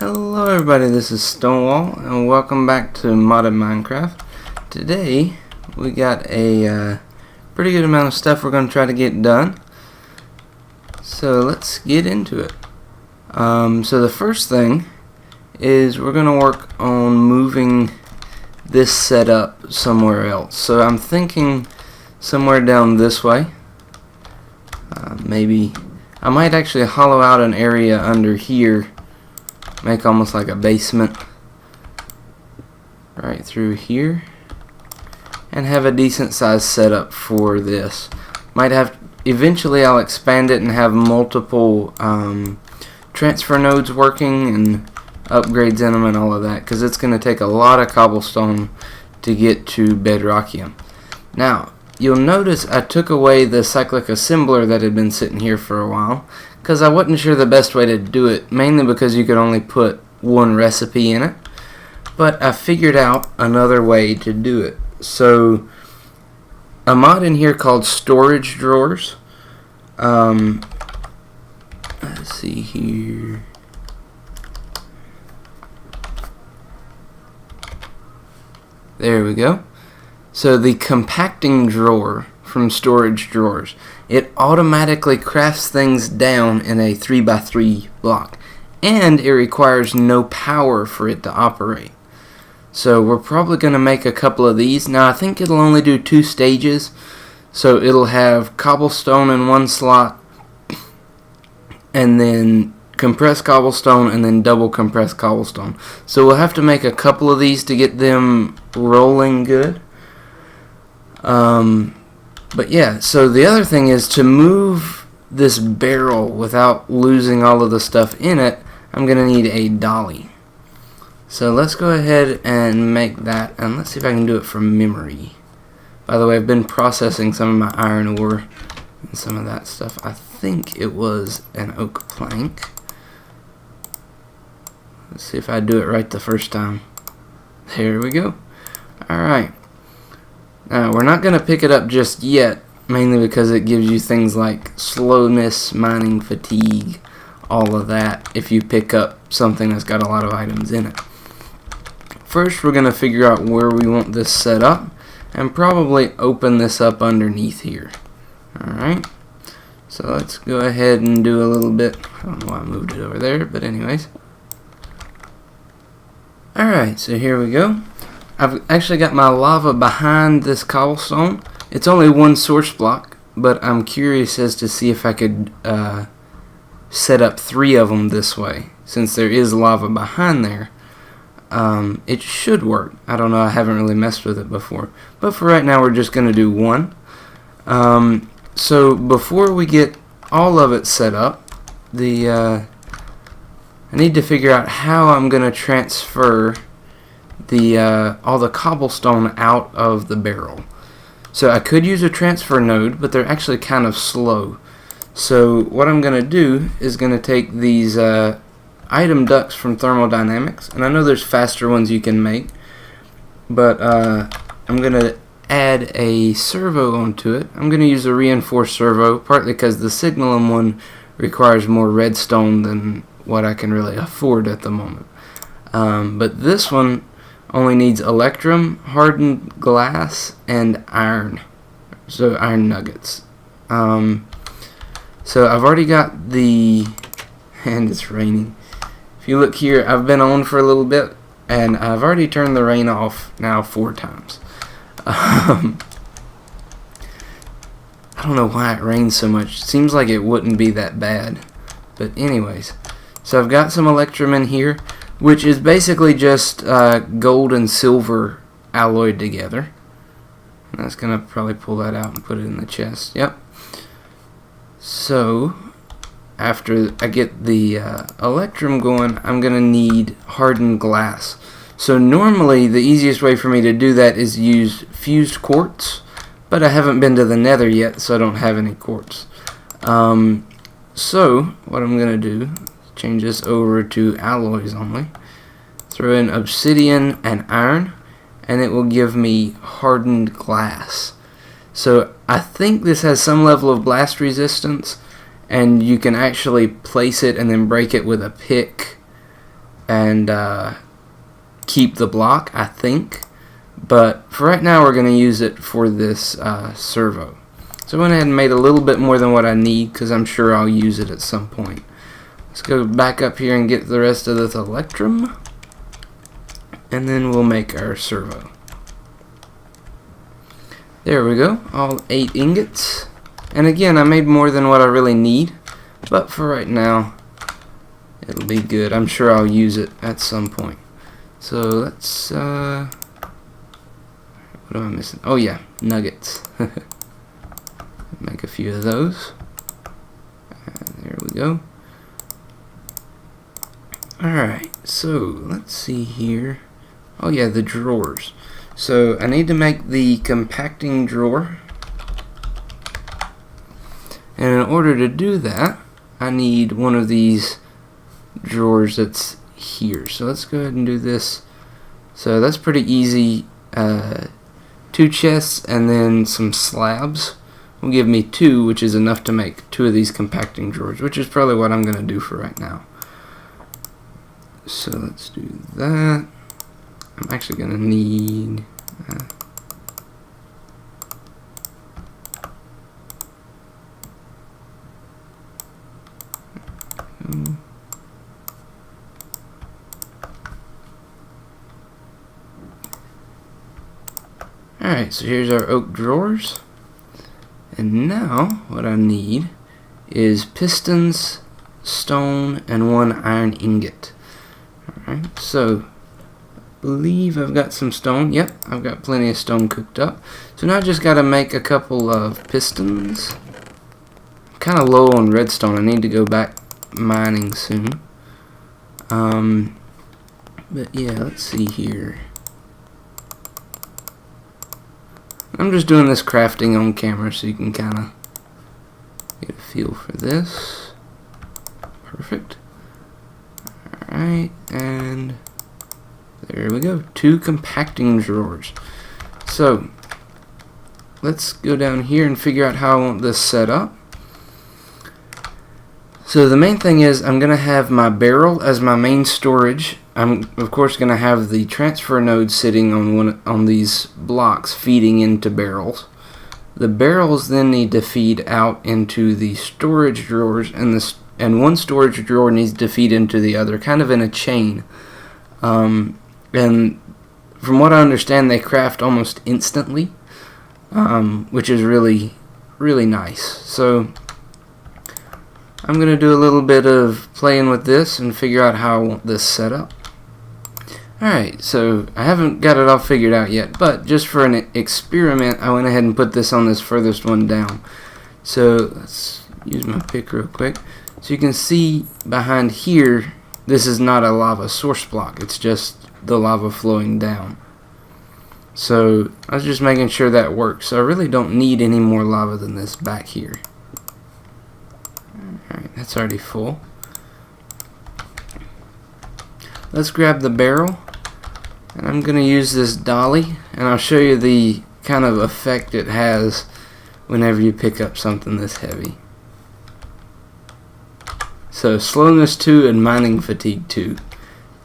Hello everybody, this is Stonewall and welcome back to Modded Minecraft. Today we got a pretty good amount of stuff we're going to try to get done. So let's get into it. So the first thing is we're going to work on moving this setup somewhere else. So I'm thinking somewhere down this way. Maybe I might actually hollow out an area under here. Make almost like a basement right through here and have a decent size setup for this. Eventually I'll expand it and have multiple transfer nodes working and upgrades in them and all of that, because it's going to take a lot of cobblestone to get to Bedrockium. Now you'll notice I took away the cyclic assembler that had been sitting here for a while, because I wasn't sure the best way to do it, mainly because you could only put one recipe in it. But I figured out another way to do it. So a mod in here called storage drawers. Let's see here. There we go. So the compacting drawer from storage drawers, it automatically crafts things down in a 3x3 block, and it requires no power for it to operate. So we're probably going to make a couple of these. Now I think it'll only do 2 stages, so it'll have cobblestone in one slot and then compressed cobblestone and then double compressed cobblestone. So we'll have to make a couple of these to get them rolling good. But yeah, so the other thing is to move this barrel without losing all of the stuff in it, I'm going to need a dolly. So let's go ahead and make that, and let's see if I can do it from memory. By the way, I've been processing some of my iron ore and some of that stuff. I think it was an oak plank. Let's see if I do it right the first time. There we go. Alright. Now, we're not going to pick it up just yet, mainly because it gives you things like slowness, mining fatigue, all of that, if you pick up something that's got a lot of items in it. First, we're going to figure out where we want this set up, and probably open this up underneath here. Alright, so let's go ahead and do a little bit. I don't know why I moved it over there, but anyways. Alright, so here we go. I've actually got my lava behind this cobblestone. It's only one source block, but I'm curious as to see if I could set up 3 of them this way. Since there is lava behind there, it should work. I don't know, I haven't really messed with it before. But for right now, we're just going to do 1. So before we get all of it set up, I need to figure out how I'm going to transfer all the cobblestone out of the barrel. So I could use a transfer node, but they're actually kind of slow. So what I'm going to do is going to take these item ducts from thermodynamics, and I know there's faster ones you can make, but I'm going to add a servo onto it. I'm going to use a reinforced servo, partly because the signalum one requires more redstone than what I can really afford at the moment. But this one only needs Electrum, hardened glass, and iron. So iron nuggets. So I've already got the... and it's raining. If you look here, I've been on for a little bit, and I've already turned the rain off now 4 times. I don't know why it rains so much. Seems like it wouldn't be that bad. But anyways, so I've got some Electrum in here, which is basically just gold and silver alloyed together. And that's going to probably pull that out and put it in the chest. Yep. So, after I get the Electrum going, I'm going to need hardened glass. So normally, the easiest way for me to do that is use fused quartz. But I haven't been to the nether yet, so I don't have any quartz. So, what I'm going to do, change this over to alloys only. Throw in obsidian and iron, and it will give me hardened glass. So I think this has some level of blast resistance, and you can actually place it and then break it with a pick and keep the block, I think. But for right now, we're going to use it for this servo. So I went ahead and made a little bit more than what I need, because I'm sure I'll use it at some point. Let's go back up here and get the rest of this Electrum, and then we'll make our servo. There we go, all 8 ingots. And again, I made more than what I really need, but for right now, it'll be good. I'm sure I'll use it at some point. So let's, what am I missing? Oh yeah, nuggets. Make a few of those. And there we go. Alright, so let's see here. Oh yeah, the drawers. So I need to make the compacting drawer. And in order to do that, I need one of these drawers that's here. So let's go ahead and do this. So that's pretty easy. 2 chests and then some slabs will give me 2, which is enough to make 2 of these compacting drawers, which is probably what I'm going to do for right now. So let's do that. I'm actually going to need Alright, so here's our oak drawers. And now what I need is pistons, stone, and 1 iron ingot. Alright, so I believe I've got some stone. Yep, I've got plenty of stone cooked up. So now I just got to make a couple of pistons. I'm kind of low on redstone. I need to go back mining soon. But yeah, let's see here. I'm just doing this crafting on camera so you can kind of get a feel for this. Perfect. Alright, and there we go. 2 compacting drawers. So, let's go down here and figure out how I want this set up. So the main thing is I'm going to have my barrel as my main storage. I'm of course going to have the transfer node sitting on these blocks feeding into barrels. The barrels then need to feed out into the storage drawers, and one storage drawer needs to feed into the other, kind of in a chain. And from what I understand, they craft almost instantly, which is really, really nice. So I'm going to do a little bit of playing with this and figure out how I want this set up. Alright, so I haven't got it all figured out yet, but just for an experiment, I went ahead and put this on this furthest one down. So let's use my pick real quick. So you can see behind here, this is not a lava source block, it's just the lava flowing down. So I was just making sure that works. So I really don't need any more lava than this back here. Alright, that's already full. Let's grab the barrel, and I'm going to use this dolly, and I'll show you the kind of effect it has whenever you pick up something this heavy. So slowness 2 and mining fatigue 2.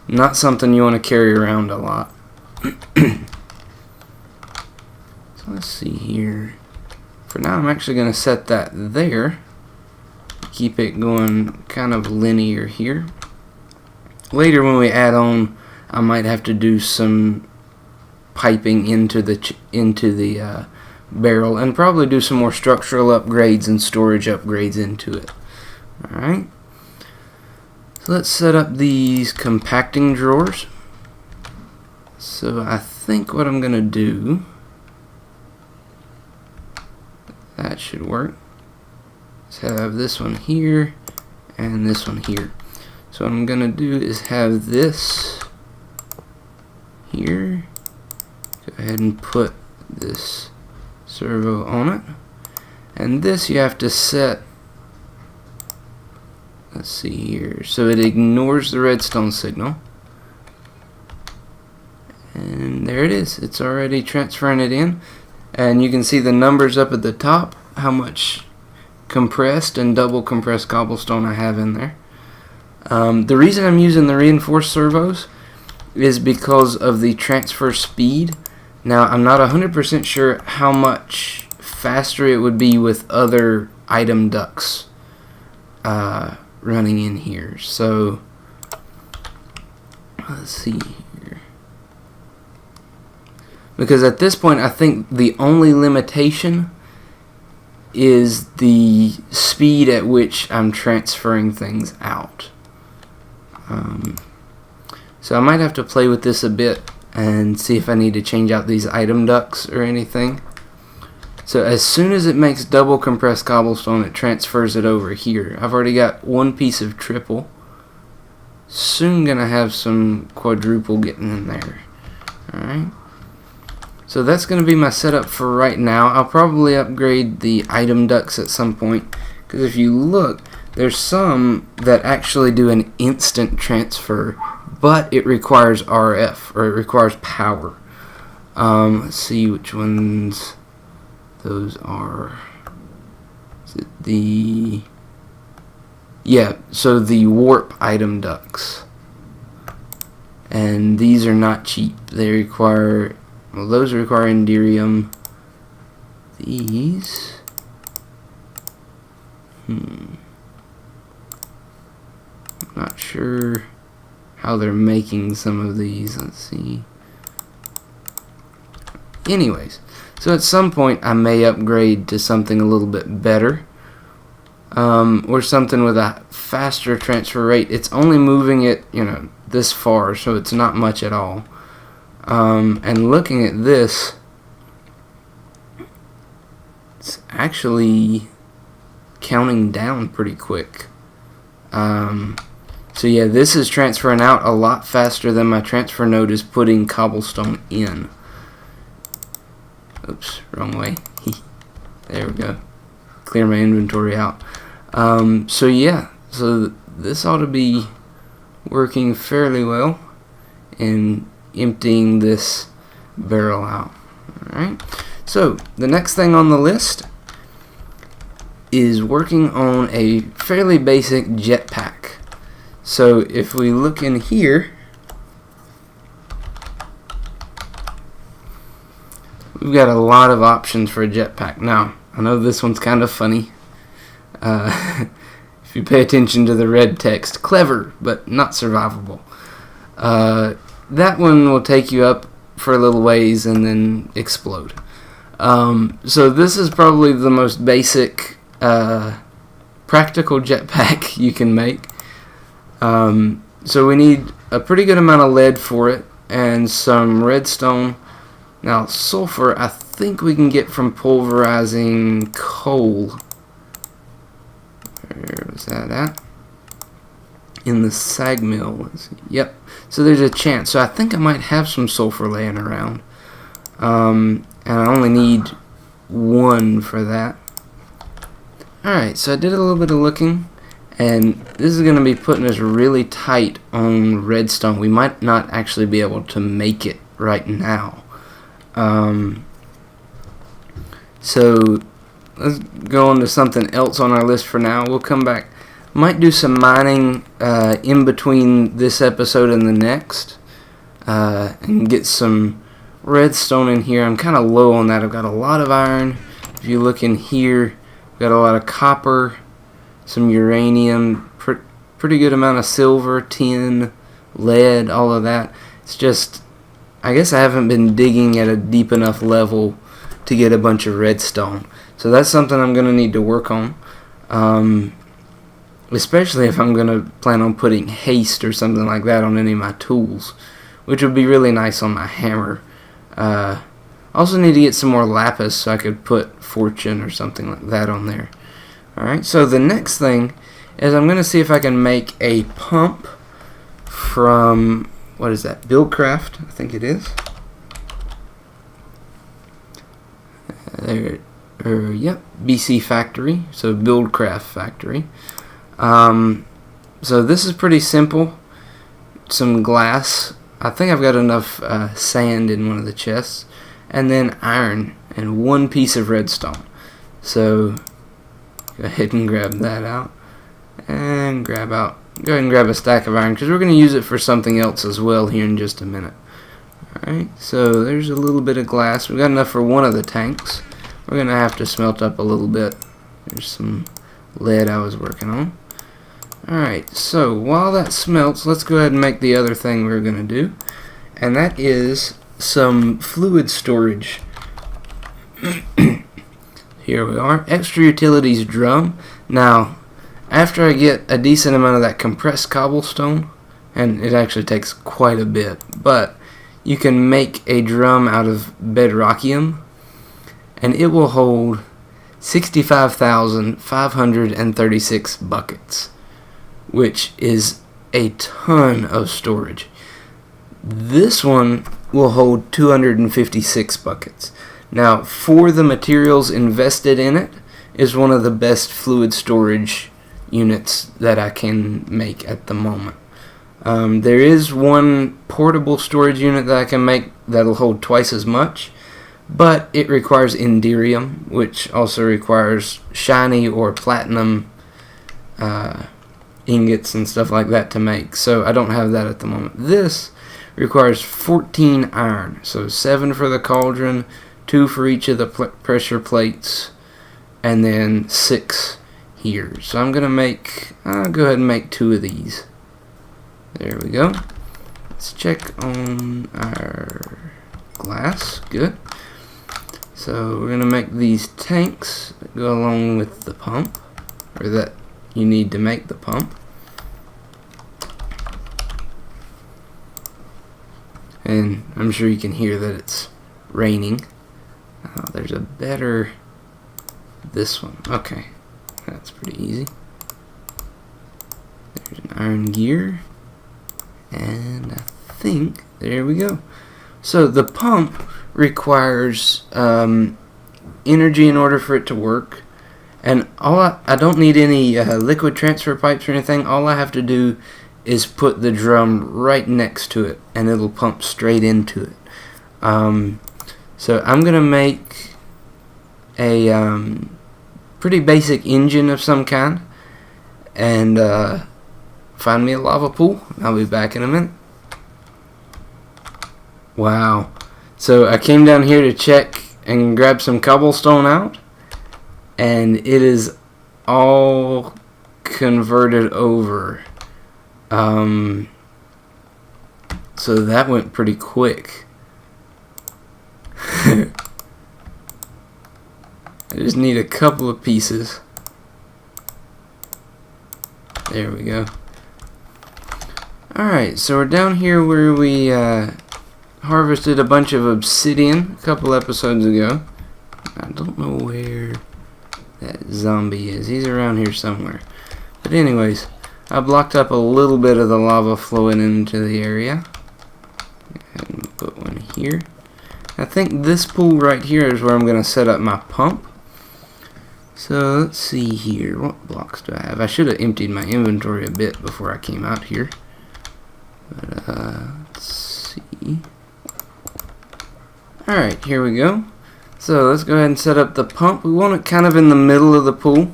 Not something you want to carry around a lot. So let's see here. For now I'm actually going to set that there. Keep it going kind of linear here. Later when we add on, I might have to do some piping into the barrel, and probably do some more structural upgrades and storage upgrades into it. Alright, so let's set up these compacting drawers. So I think what I'm going to do, that should work. Let's have this one here and this one here. So what I'm going to do is have this here. Go ahead and put this servo on it. And this you have to set, let's see here, so it ignores the redstone signal. And there it is. It's already transferring it in. And you can see the numbers up at the top, how much compressed and double compressed cobblestone I have in there. The reason I'm using the reinforced servos is because of the transfer speed. Now, I'm not 100% sure how much faster it would be with other item ducts running in here. So, let's see here. Because at this point, I think the only limitation is the speed at which I'm transferring things out. So I might have to play with this a bit and see if I need to change out these item ducts or anything. So as soon as it makes double compressed cobblestone, it transfers it over here. I've already got one piece of triple. Soon gonna have some quadruple getting in there. Alright. So that's gonna be my setup for right now. I'll probably upgrade the item ducts at some point, because if you look, there's some that actually do an instant transfer, but it requires RF, or it requires power. Let's see which ones those are. Is it the... Yeah, so the warp item ducts. And these are not cheap. They require... Well, those require Enderium. These... Not sure how they're making some of these. Let's see. Anyways, so at some point I may upgrade to something a little bit better, or something with a faster transfer rate. It's only moving it, this far, so it's not much at all. And looking at this, it's actually counting down pretty quick. So yeah, this is transferring out a lot faster than my transfer node is putting cobblestone in. Oops, wrong way. There we go. Clear my inventory out. So yeah, so this ought to be working fairly well in emptying this barrel out. Alright, so the next thing on the list is working on a fairly basic jetpack. So if we look in here, we've got a lot of options for a jetpack. Now, I know this one's kind of funny. If you pay attention to the red text, clever, but not survivable. That one will take you up for a little ways and then explode. So this is probably the most basic practical jetpack you can make. So we need a pretty good amount of lead for it and some redstone. Now sulfur I think we can get from pulverizing coal. Where was that at? In the sag mill. Let's see. Yep. So there's a chance. So I think I might have some sulfur laying around. And I only need one for that. Alright, so I did a little bit of looking, and this is going to be putting us really tight on redstone. We might not actually be able to make it right now. So let's go on to something else on our list for now. We'll come back. Might do some mining in between this episode and the next, and get some redstone in here. I'm kind of low on that. I've got a lot of iron. If you look in here, I've got a lot of copper, some uranium, pretty good amount of silver, tin, lead, all of that. It's just, I guess I haven't been digging at a deep enough level to get a bunch of redstone. So that's something I'm going to need to work on. Especially if I'm going to plan on putting haste or something like that on any of my tools, which would be really nice on my hammer. Also need to get some more lapis so I could put fortune or something like that on there. Alright, so the next thing is I'm going to see if I can make a pump from, what is that, Buildcraft, I think it is. Yep, BC Factory, so Buildcraft Factory. So this is pretty simple. Some glass. I think I've got enough sand in one of the chests, and then iron and one piece of redstone. So go ahead and grab that out, and grab out go ahead and grab a stack of iron because we're going to use it for something else as well here in just a minute. Alright, so there's a little bit of glass. We've got enough for one of the tanks. We're going to have to smelt up a little bit. There's some lead I was working on. Alright, so while that smelts, let's go ahead and make the other thing we're going to do. And that is some fluid storage. Here we are. Extra utilities drum. Now, after I get a decent amount of that compressed cobblestone, and it actually takes quite a bit, but you can make a drum out of bedrockium, and it will hold 65,536 buckets, which is a ton of storage. This one will hold 256 buckets. Now, for the materials invested in it, is one of the best fluid storage units that I can make at the moment. There is one portable storage unit that I can make that'll hold twice as much, but it requires inderium, which also requires shiny or platinum ingots and stuff like that to make, so I don't have that at the moment. This requires 14 iron, so 7 for the cauldron, 2 for each of the pressure plates, and then 6 here. So I'm going to make, I'll go ahead and make 2 of these. There we go. Let's check on our glass. Good. So we're going to make these tanks that go along with the pump, or that you need to make the pump. And I'm sure you can hear that it's raining. Oh, there's a better, this one. Okay, that's pretty easy. There's an iron gear. And I think, there we go. So the pump requires energy in order for it to work. And I don't need any liquid transfer pipes or anything. All I have to do is put the drum right next to it, and it'll pump straight into it. So I'm going to make a pretty basic engine of some kind, and find me a lava pool. I'll be back in a minute. Wow. So I came down here to check and grab some cobblestone out, and it is all converted over. So that went pretty quick. I just need a couple of pieces. There we go. Alright, so we're down here where we harvested a bunch of obsidian a couple episodes ago. I don't know where that zombie is. He's around here somewhere. But anyways, I blocked up a little bit of the lava flowing into the area. Go ahead and put one here. I think this pool right here is where I'm going to set up my pump. So let's see here. What blocks do I have? I should have emptied my inventory a bit before I came out here. But let's see. Alright, here we go. So let's go ahead and set up the pump. We want it kind of in the middle of the pool.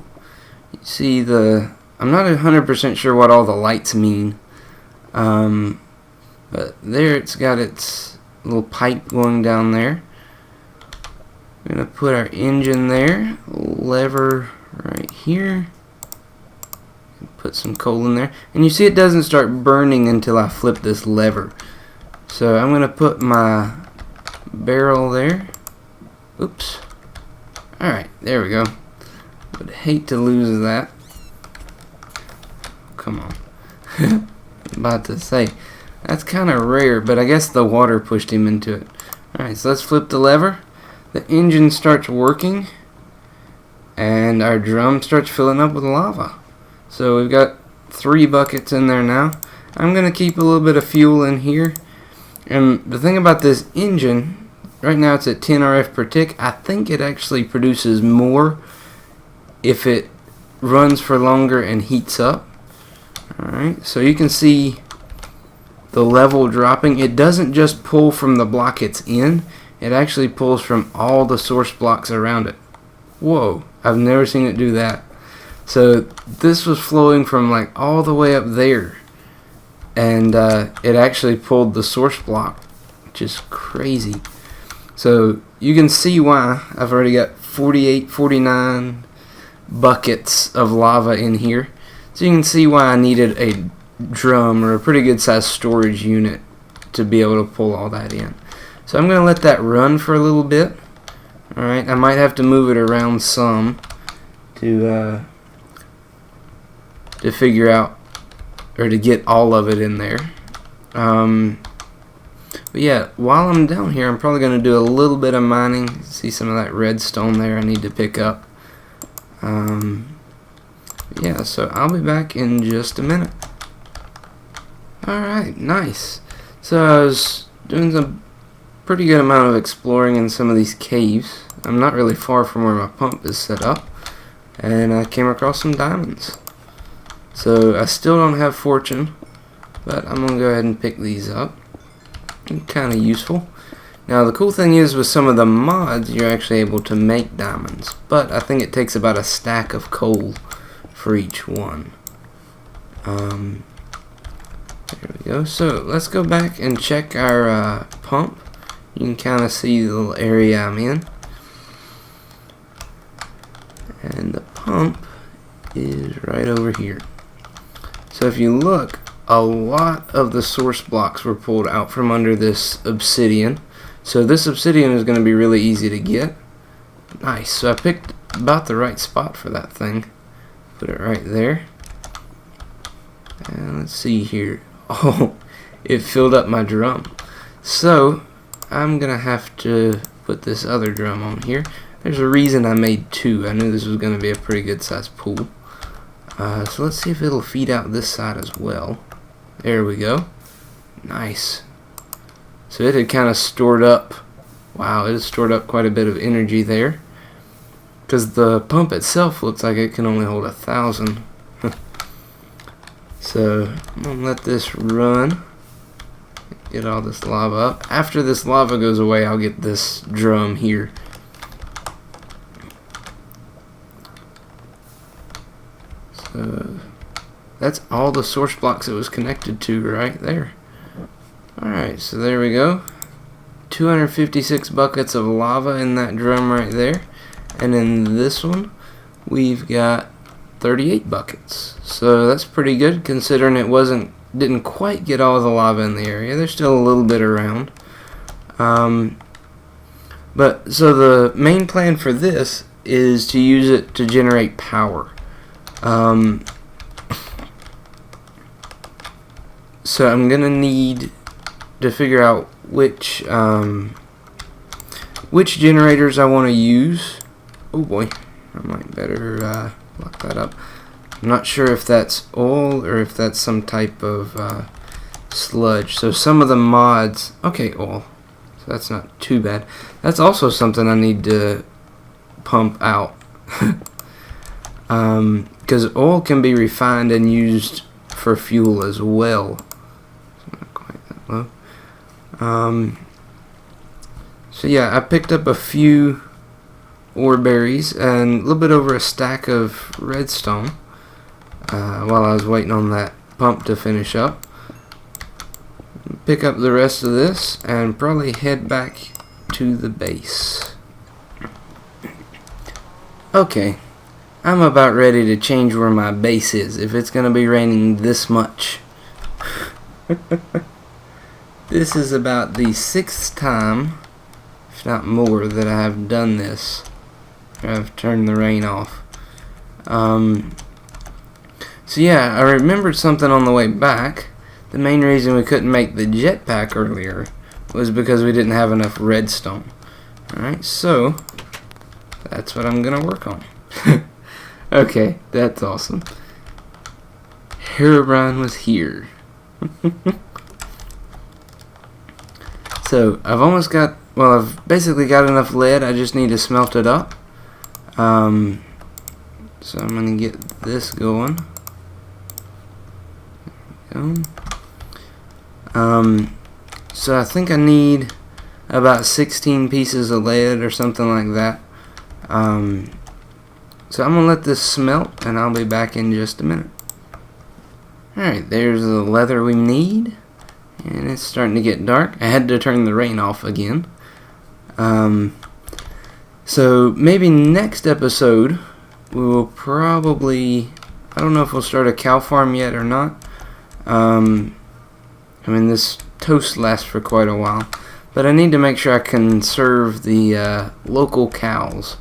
You see the... I'm not 100% sure what all the lights mean. But there it's got its little pipe going down there. We're going to put our engine there. Lever right here. Put some coal in there. And you see it doesn't start burning until I flip this lever. So I'm going to put my barrel there. Oops. Alright, there we go. Would hate to lose that. Come on. About to say, that's kind of rare, but I guess the water pushed him into it. Alright, so let's flip the lever. The engine starts working, and our drum starts filling up with lava. So we've got 3 buckets in there now. I'm going to keep a little bit of fuel in here. And the thing about this engine, right now it's at 10 RF per tick. I think it actually produces more if it runs for longer and heats up. Alright, so you can see the level dropping. It doesn't just pull from the block it's in. It actually pulls from all the source blocks around it. Whoa, I've never seen it do that. So this was flowing from like all the way up there, and it actually pulled the source block, which is crazy. So you can see why I've already got 48, 49 buckets of lava in here. So you can see why I needed a drum or a pretty good sized storage unit to be able to pull all that in. So I'm going to let that run for a little bit. Alright, I might have to move it around some to figure out, or to get all of it in there. But yeah, while I'm down here, I'm probably going to do a little bit of mining. See some of that redstone there I need to pick up. Yeah, so I'll be back in just a minute. Alright, nice. So I was doing some pretty good amount of exploring in some of these caves. I'm not really far from where my pump is set up, and I came across some diamonds. So I still don't have fortune, but I'm going to go ahead and pick these up. Kind of useful. Now the cool thing is, with some of the mods you're actually able to make diamonds, but I think it takes about a stack of coal for each one. There we go. So let's go back and check our pump. You can kind of see the little area I'm in, and the pump is right over here. So if you look, a lot of the source blocks were pulled out from under this obsidian. So this obsidian is going to be really easy to get. Nice. So I picked about the right spot for that thing. Put it right there. And let's see here. Oh, it filled up my drum. So I'm going to have to put this other drum on here. There's a reason I made two. I knew this was going to be a pretty good sized pool. So let's see if it'll feed out this side as well. There we go. Nice. So it had kind of stored up. Wow, it has stored up quite a bit of energy there. Because the pump itself looks like it can only hold 1,000. So I'm going to let this run. Get all this lava up. After this lava goes away, I'll get this drum here. So that's all the source blocks it was connected to right there. Alright, so there we go. 256 buckets of lava in that drum right there. And in this one, we've got 38 buckets. So that's pretty good, considering it didn't quite get all the lava in the area. There's still a little bit around. But so the main plan for this is to use it to generate power. So I'm gonna need to figure out which generators I want to use. Oh boy, I might better lock that up. I'm not sure if that's oil or if that's some type of sludge. So some of the mods, okay, oil. So that's not too bad. That's also something I need to pump out. Because oil can be refined and used for fuel as well. It's not quite that low. So yeah, I picked up a few ore berries and a little bit over a stack of redstone while I was waiting on that pump to finish up. Pick up the rest of this and probably head back to the base. Okay, I'm about ready to change where my base is if it's gonna be raining this much. This is about the 6th time, if not more, that I have done this. I've turned the rain off. So yeah, I remembered something on the way back. The main reason we couldn't make the jetpack earlier was because we didn't have enough redstone. Alright, so that's what I'm gonna work on. Okay, that's awesome. Herobrine was here. So I've basically got enough lead. I just need to smelt it up. So I'm gonna get this going. So I think I need about 16 pieces of lead or something like that. So I'm going to let this smelt, and I'll be back in just a minute. Alright, there's the leather we need. And it's starting to get dark. I had to turn the rain off again. So maybe next episode we will probably, I don't know if we'll start a cow farm yet or not. I mean, this toast lasts for quite a while, but I need to make sure I can serve the local cows.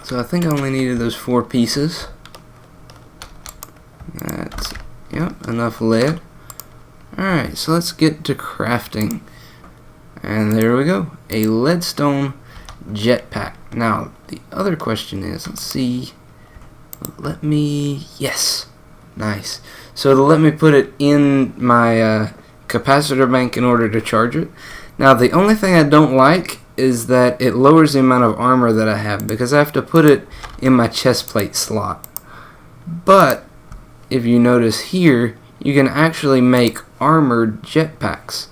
So I think I only needed those 4 pieces. That's, yep, enough lead. Alright, so let's get to crafting. And there we go, a leadstone jetpack. Now, the other question is, let's see, yes, nice. So it'll let me put it in my capacitor bank in order to charge it. Now, the only thing I don't like is that it lowers the amount of armor that I have, because I have to put it in my chest plate slot. But, if you notice here, you can actually make armored jetpacks.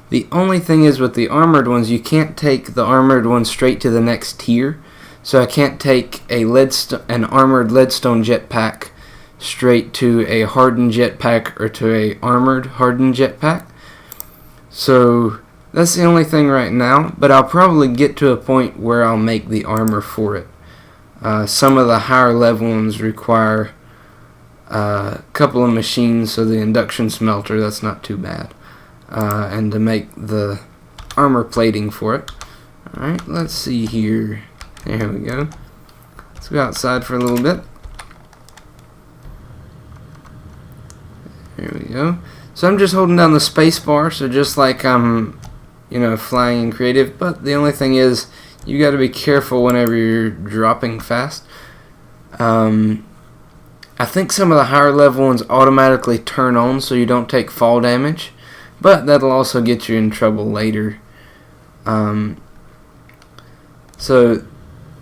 The only thing is with the armored ones, you can't take the armored one straight to the next tier. So I can't take an armored leadstone jetpack straight to a hardened jetpack or to a armored hardened jetpack. So that's the only thing right now, but I'll probably get to a point where I'll make the armor for it. Some of the higher level ones require a couple of machines, so the induction smelter, that's not too bad. And to make the armor plating for it. Alright, let's see here. There we go. Let's go outside for a little bit. There we go. So I'm just holding down the space bar, so just like I'm, flying in creative, but the only thing is, you got to be careful whenever you're dropping fast. I think some of the higher level ones automatically turn on so you don't take fall damage. But that'll also get you in trouble later. So,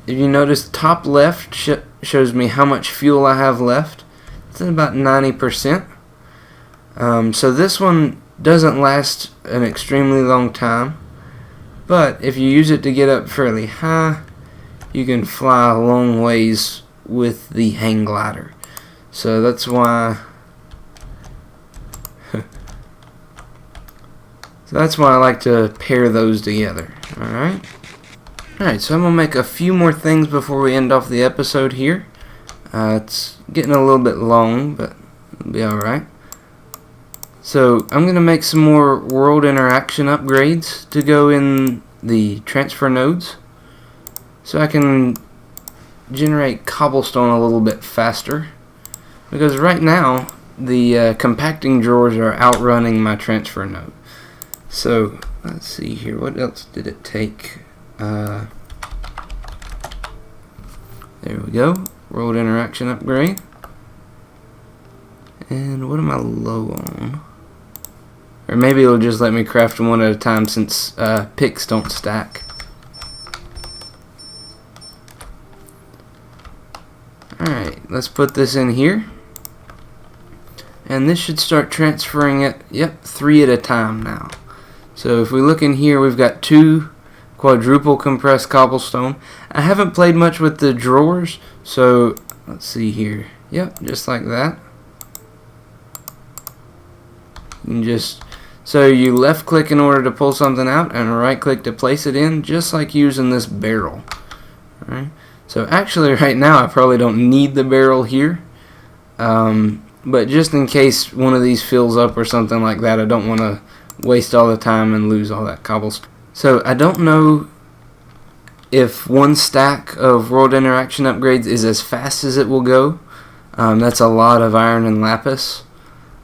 if you notice, top left shows me how much fuel I have left. It's at about 90%. So this one doesn't last an extremely long time. But if you use it to get up fairly high, you can fly a long ways with the hang glider. So that's why... So that's why I like to pair those together. Alright, so I'm going to make a few more things before we end off the episode here. It's getting a little bit long, but it'll be alright. So I'm going to make some more world interaction upgrades to go in the transfer nodes, so I can generate cobblestone a little bit faster. Because right now, the compacting drawers are outrunning my transfer node. So, let's see here, what else did it take? There we go, world interaction upgrade. And what am I low on? Or maybe it'll just let me craft them one at a time since picks don't stack. Alright, let's put this in here. And this should start transferring it, 3 at a time now. So if we look in here, we've got 2 quadruple compressed cobblestone. I haven't played much with the drawers, so let's see here. Yep, just like that. So you left click in order to pull something out and right click to place it in, just like using this barrel. Alright. So actually right now I probably don't need the barrel here. But just in case one of these fills up or something like that, I don't want to waste all the time and lose all that cobblestone. So I don't know if 1 stack of world interaction upgrades is as fast as it will go. That's a lot of iron and lapis.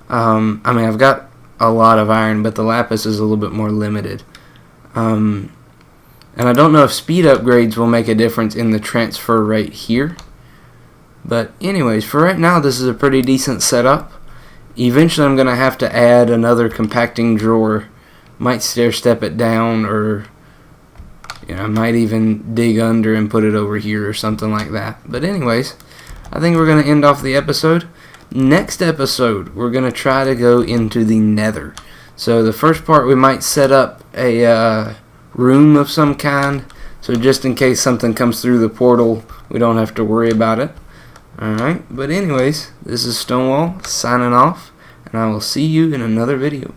I mean, I've got a lot of iron, but the lapis is a little bit more limited. And I don't know if speed upgrades will make a difference in the transfer rate here. But anyways, for right now, this is a pretty decent setup. Eventually I'm going to have to add another compacting drawer. Might stair step it down, or I might even dig under and put it over here or something like that. But anyways, I think we're going to end off the episode. Next episode, we're going to try to go into the nether. So the first part, we might set up a room of some kind So just in case something comes through the portal, we don't have to worry about it. Alright, but anyways, this is Stonewall signing off, and I will see you in another video.